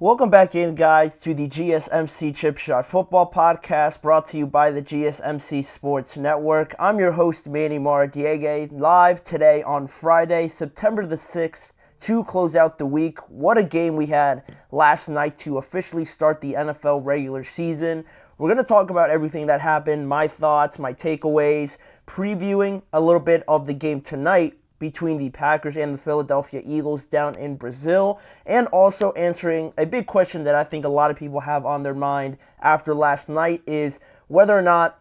Welcome back in, guys, to the GSMC Chip Shot Football Podcast brought to you by the GSMC Sports Network. I'm your host, Manny Maradiege, live today on Friday, September the 6th, to close out the week. What a game we had last night to officially start the NFL regular season. We're going to talk about everything that happened, my thoughts, my takeaways, previewing a little bit of the game tonight between the Packers and the Philadelphia Eagles down in Brazil, and also answering a big question that I think a lot of people have on their mind after last night is whether or not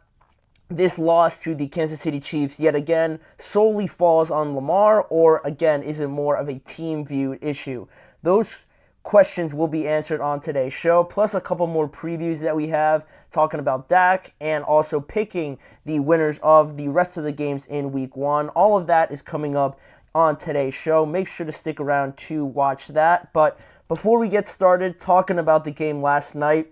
this loss to the Kansas City Chiefs yet again solely falls on Lamar, or again, is it more of a team-viewed issue? Those questions will be answered on today's show, plus a couple more previews that we have talking about Dak and also picking the winners of the rest of the games in week one. All of that is coming up on today's show. Make sure to stick around to watch that. But before we get started talking about the game last night,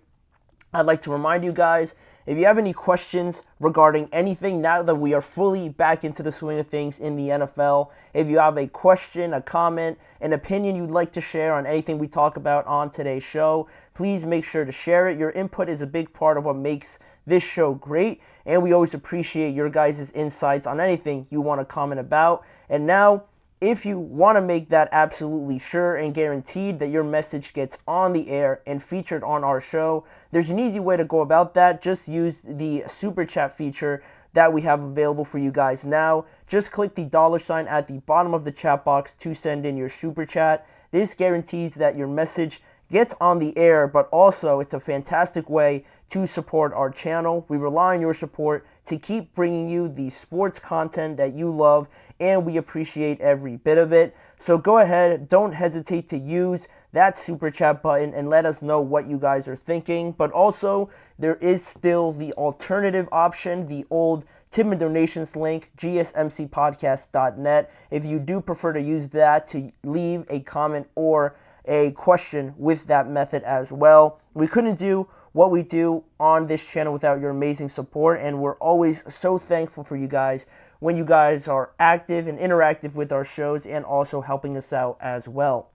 I'd like to remind you guys, if you have any questions regarding anything now that we are fully back into the swing of things in the NFL, if you have a question, a comment, an opinion you'd like to share on anything we talk about on today's show, please make sure to share it. Your input is a big part of what makes this show great, and we always appreciate your guys' insights on anything you want to comment about. And now, if you want to make that absolutely sure and guaranteed that your message gets on the air and featured on our show, there's an easy way to go about that. Just use the super chat feature that we have available for you guys now. Just click the $ at the bottom of the chat box to send in your super chat. This guarantees that your message gets on the air, but also it's a fantastic way to support our channel. We rely on your support to keep bringing you the sports content that you love, and we appreciate every bit of it. So go ahead, don't hesitate to use that super chat button and let us know what you guys are thinking. But also, there is still the alternative option, the old Timid Donations link, GSMCPodcast.net. If you do prefer to use that to leave a comment or a question with that method as well. We couldn't do what we do on this channel without your amazing support, and we're always so thankful for you guys when you guys are active and interactive with our shows and also helping us out as well.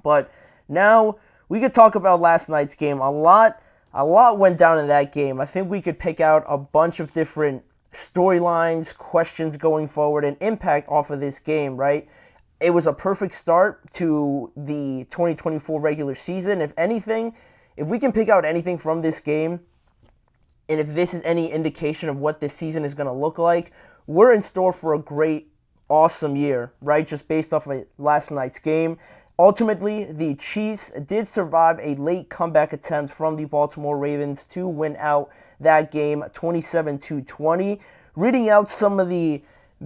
But now we could talk about last night's game. A lot went down in that game. I think we could pick out a bunch of different storylines, questions going forward, and impact off of this game, right? It was a perfect start to the 2024 regular season. If anything, if we can pick out anything from this game, and if this is any indication of what this season is going to look like, we're in store for a great, awesome year, right? Just based off of last night's game. Ultimately, the Chiefs did survive a late comeback attempt from the Baltimore Ravens to win out that game 27-20. Reading out some of the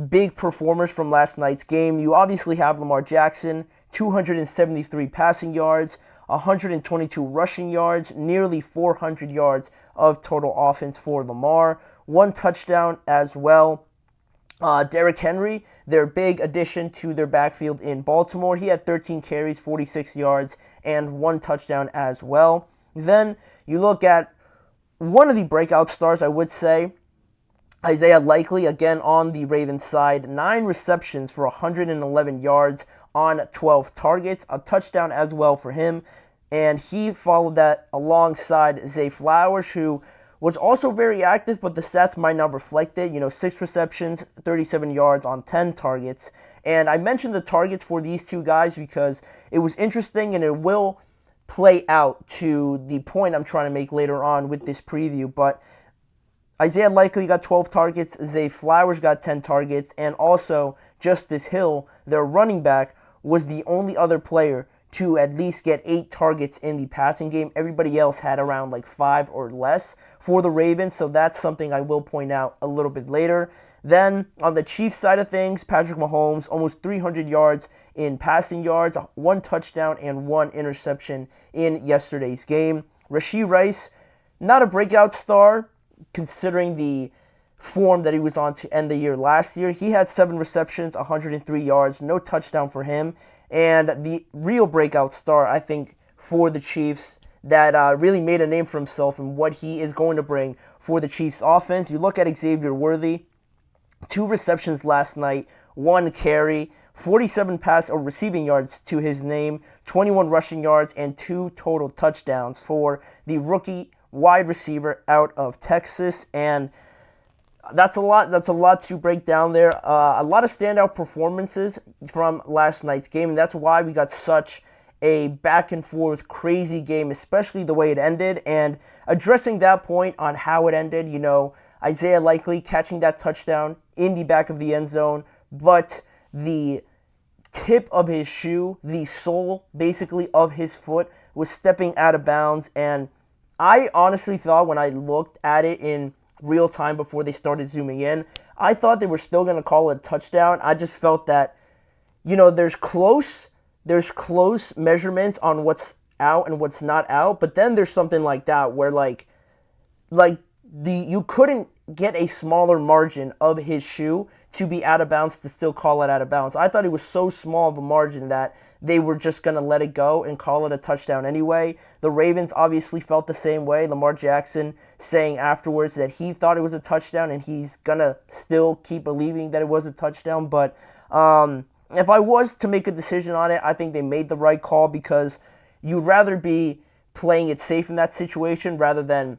big performers from last night's game, you obviously have Lamar Jackson, 273 passing yards, 122 rushing yards, nearly 400 yards of total offense for Lamar, one touchdown as well. Derrick Henry, their big addition to their backfield in Baltimore, he had 13 carries, 46 yards, and one touchdown as well. Then you look at one of the breakout stars, I would say, Isaiah Likely, again on the Ravens side, 9 receptions for 111 yards on 12 targets, a touchdown as well for him. And he followed that alongside Zay Flowers, who was also very active, but the stats might not reflect it. 6 receptions, 37 yards on 10 targets. And I mentioned the targets for these two guys because it was interesting, and it will play out to the point I'm trying to make later on with this preview. But Isaiah Likely got 12 targets, Zay Flowers got 10 targets, and also Justice Hill, their running back, was the only other player to at least get 8 targets in the passing game. Everybody else had around 5 or less for the Ravens, so that's something I will point out a little bit later. Then on the Chiefs side of things, Patrick Mahomes, almost 300 yards in passing yards, 1 touchdown and 1 interception in yesterday's game. Rashee Rice, not a breakout star considering the form that he was on to end the year last year. He had 7 receptions, 103 yards, no touchdown for him. And the real breakout star, I think, for the Chiefs that really made a name for himself and what he is going to bring for the Chiefs offense. You look at Xavier Worthy, 2 receptions last night, 1 carry, 47 pass or receiving yards to his name, 21 rushing yards, and 2 total touchdowns for the rookie wide receiver out of Texas. And that's a lot. That's a lot to break down there. A lot of standout performances from last night's game, and that's why we got such a back and forth crazy game, especially the way it ended. And addressing that point on how it ended, Isaiah Likely catching that touchdown in the back of the end zone, but the tip of his shoe, the sole basically of his foot, was stepping out of bounds. And I honestly thought, when I looked at it in real time before they started zooming in, I thought they were still going to call it a touchdown. I just felt that, there's close measurements on what's out and what's not out, but then there's something like that where you couldn't get a smaller margin of his shoe to be out of bounds to still call it out of bounds. I thought it was so small of a margin that they were just going to let it go and call it a touchdown anyway. The Ravens obviously felt the same way. Lamar Jackson saying afterwards that he thought it was a touchdown and he's going to still keep believing that it was a touchdown. But if I was to make a decision on it, I think they made the right call, because you'd rather be playing it safe in that situation rather than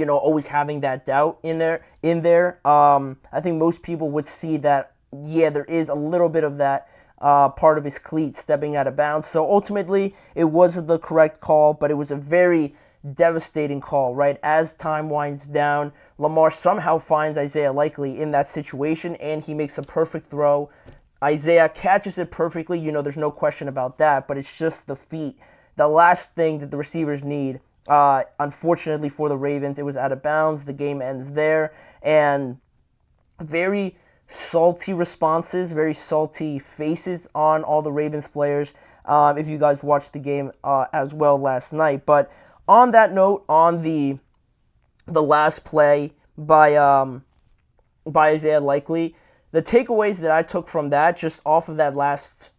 always having that doubt in there. I think most people would see that, there is a little bit of that part of his cleat stepping out of bounds. So ultimately, it was the correct call, but it was a very devastating call, right? As time winds down, Lamar somehow finds Isaiah Likely in that situation, and he makes a perfect throw. Isaiah catches it perfectly, there's no question about that, but it's just the feet. The last thing that the receivers need. Unfortunately for the Ravens, it was out of bounds. The game ends there. And very salty responses, very salty faces on all the Ravens players, if you guys watched the game as well last night. But on that note, on the last play by Isaiah Likely, the takeaways that I took from that, just off of that last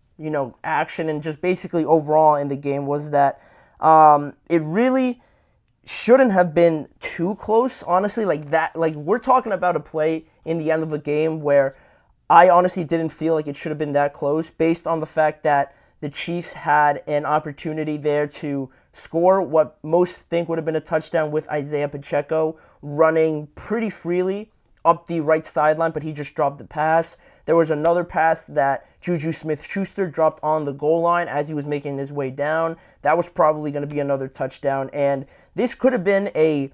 action and just basically overall in the game, was that it really shouldn't have been too close, honestly. We're talking about a play in the end of a game where I honestly didn't feel like it should have been that close, based on the fact that the Chiefs had an opportunity there to score what most think would have been a touchdown, with Isaiah Pacheco running pretty freely up the right sideline, but he just dropped the pass. There was another pass that Juju Smith-Schuster dropped on the goal line as he was making his way down. That was probably going to be another touchdown, and this could have been a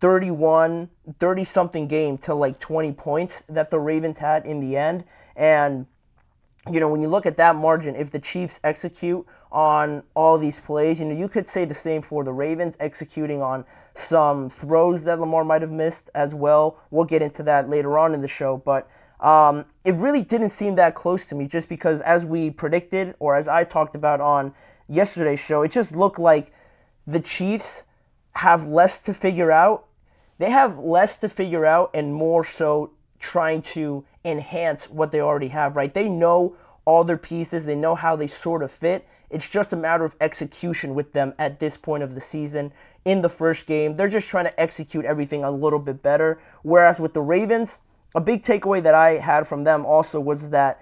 30-something game to 20 points that the Ravens had in the end. And when you look at that margin, if the Chiefs execute on all these plays, you could say the same for the Ravens executing on some throws that Lamar might have missed as well. We'll get into that later on in the show, but it really didn't seem that close to me, just because, as we predicted, or as I talked about on yesterday's show, it just looked like the Chiefs have less to figure out. They have less to figure out, and more so trying to enhance what they already have, right? They know all their pieces. They know how they sort of fit. It's just a matter of execution with them at this point of the season. In the first game, they're just trying to execute everything a little bit better. Whereas with the Ravens, a big takeaway that I had from them also was that,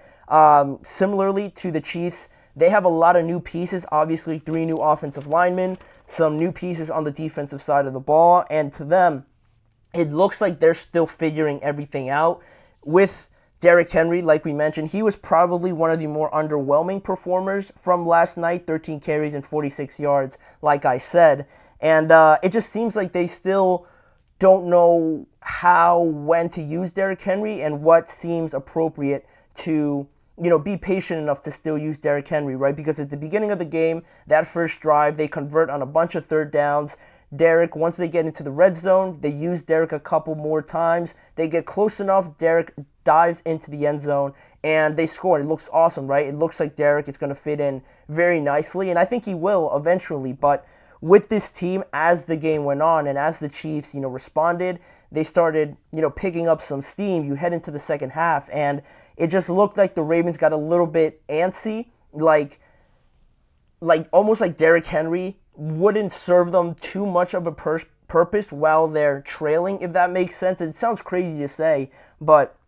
similarly to the Chiefs, they have a lot of new pieces. Obviously, 3 new offensive linemen, some new pieces on the defensive side of the ball, and to them, it looks like they're still figuring everything out. With Derrick Henry, like we mentioned, he was probably one of the more underwhelming performers from last night, 13 carries and 46 yards, like I said. And it just seems like they still don't know when to use Derrick Henry, and what seems appropriate to, be patient enough to still use Derrick Henry, right? Because at the beginning of the game, that first drive, they convert on a bunch of third downs. Derrick, once they get into the red zone, they use Derrick a couple more times. They get close enough, Derrick dives into the end zone, and they score. It looks awesome, right? It looks like Derrick is going to fit in very nicely, and I think he will eventually. But with this team, as the game went on and as the Chiefs, responded, they started, picking up some steam. You head into the second half, and it just looked like the Ravens got a little bit antsy, like almost like Derrick Henry wouldn't serve them too much of a purpose while they're trailing, if that makes sense. It sounds crazy to say, but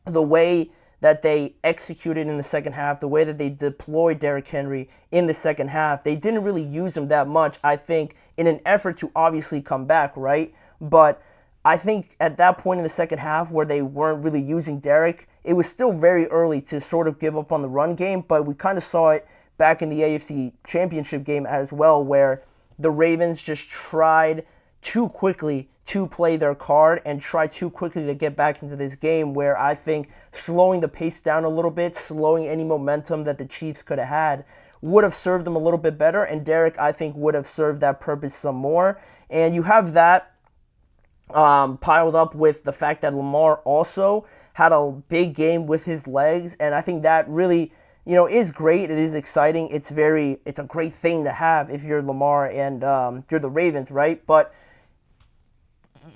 the way that they executed in the second half, the way that they deployed Derrick Henry in the second half, they didn't really use him that much, I think, in an effort to obviously come back, right? But I think at that point in the second half where they weren't really using Derrick, it was still very early to sort of give up on the run game, but we kind of saw it back in the AFC Championship game as well, where the Ravens just tried too quickly to play their card and try too quickly to get back into this game, where I think slowing the pace down a little bit, slowing any momentum that the Chiefs could have had, would have served them a little bit better, and Derrick, I think, would have served that purpose some more. And you have that piled up with the fact that Lamar also had a big game with his legs, and I think that really, is great. It is exciting. It's a great thing to have if you're Lamar and you're the Ravens, right? But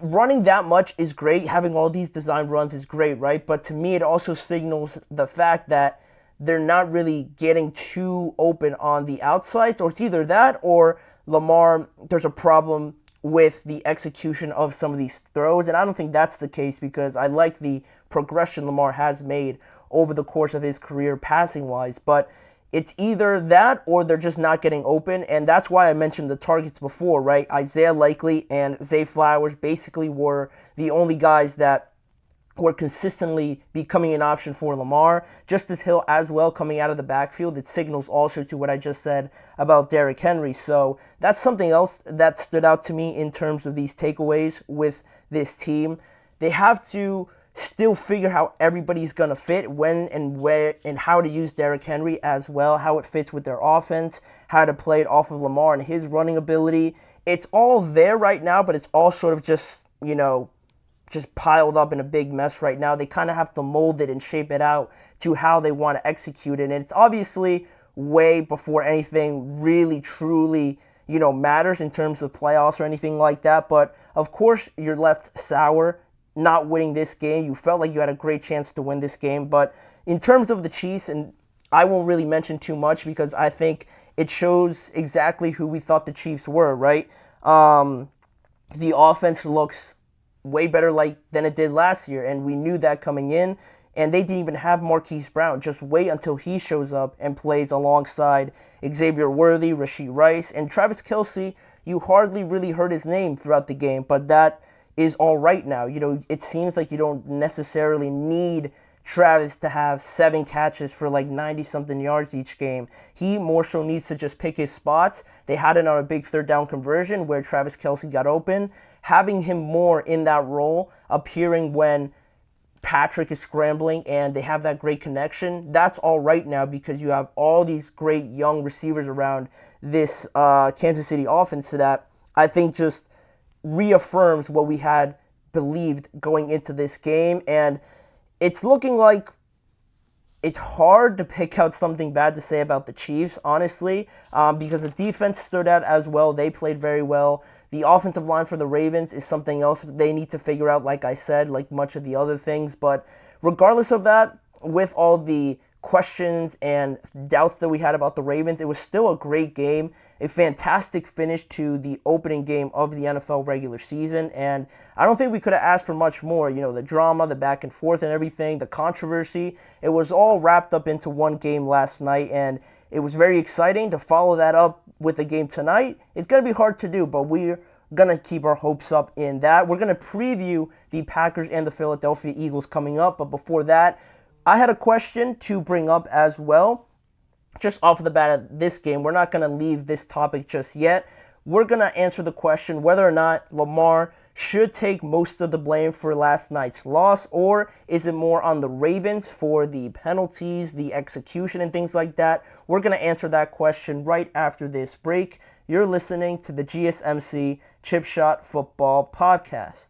running that much is great. Having all these design runs is great, right? But to me, it also signals the fact that they're not really getting too open on the outside, or it's either that or Lamar, there's a problem with the execution of some of these throws, and I don't think that's the case, because I like the progression Lamar has made over the course of his career passing-wise, but it's either that or they're just not getting open, and that's why I mentioned the targets before, right? Isaiah Likely and Zay Flowers basically were the only guys that were consistently becoming an option for Lamar. Justice Hill as well coming out of the backfield. It signals also to what I just said about Derrick Henry. So that's something else that stood out to me in terms of these takeaways with this team. They have to still figure how everybody's going to fit, when and where and how to use Derrick Henry as well, how it fits with their offense, how to play it off of Lamar and his running ability. It's all there right now, but it's all sort of just piled up in a big mess right now. They kind of have to mold it and shape it out to how they want to execute it. And it's obviously way before anything really, truly, matters in terms of playoffs or anything like that. But of course, you're left sour not winning this game. You felt like you had a great chance to win this game. But in terms of the Chiefs, and I won't really mention too much because I think it shows exactly who we thought the Chiefs were, right? The offense looks way better than it did last year, and we knew that coming in, and they didn't even have Marquise Brown. Just wait until he shows up and plays alongside Xavier Worthy, Rashee Rice, and Travis Kelce. You hardly really heard his name throughout the game, but that is all right now. It seems like you don't necessarily need Travis to have 7 catches for 90-something yards each game. He more so needs to just pick his spots. They had it on a big third down conversion where Travis Kelce got open. Having him more in that role, appearing when Patrick is scrambling and they have that great connection, that's all right now, because you have all these great young receivers around this Kansas City offense that I think just reaffirms what we had believed going into this game. And it's looking like it's hard to pick out something bad to say about the Chiefs, honestly, because the defense stood out as well. They played very well. The offensive line for the Ravens is something else that they need to figure out, like I said, like much of the other things. But regardless of that, with all the questions and doubts that we had about the Ravens, it was still a great game, a fantastic finish to the opening game of the NFL regular season, and I don't think we could have asked for much more. The drama, the back and forth and everything, the controversy, it was all wrapped up into one game last night, and it was very exciting to follow that up with a game tonight. It's going to be hard to do, but we're going to keep our hopes up in that. We're going to preview the Packers and the Philadelphia Eagles coming up, but before that, I had a question to bring up as well. Just off the bat of this game, we're not going to leave this topic just yet. We're going to answer the question whether or not Lamar should take most of the blame for last night's loss, or is it more on the Ravens for the penalties, the execution, and things like that. We're going to answer that question right after this break. You're listening to the GSMC Chip Shot Football Podcast.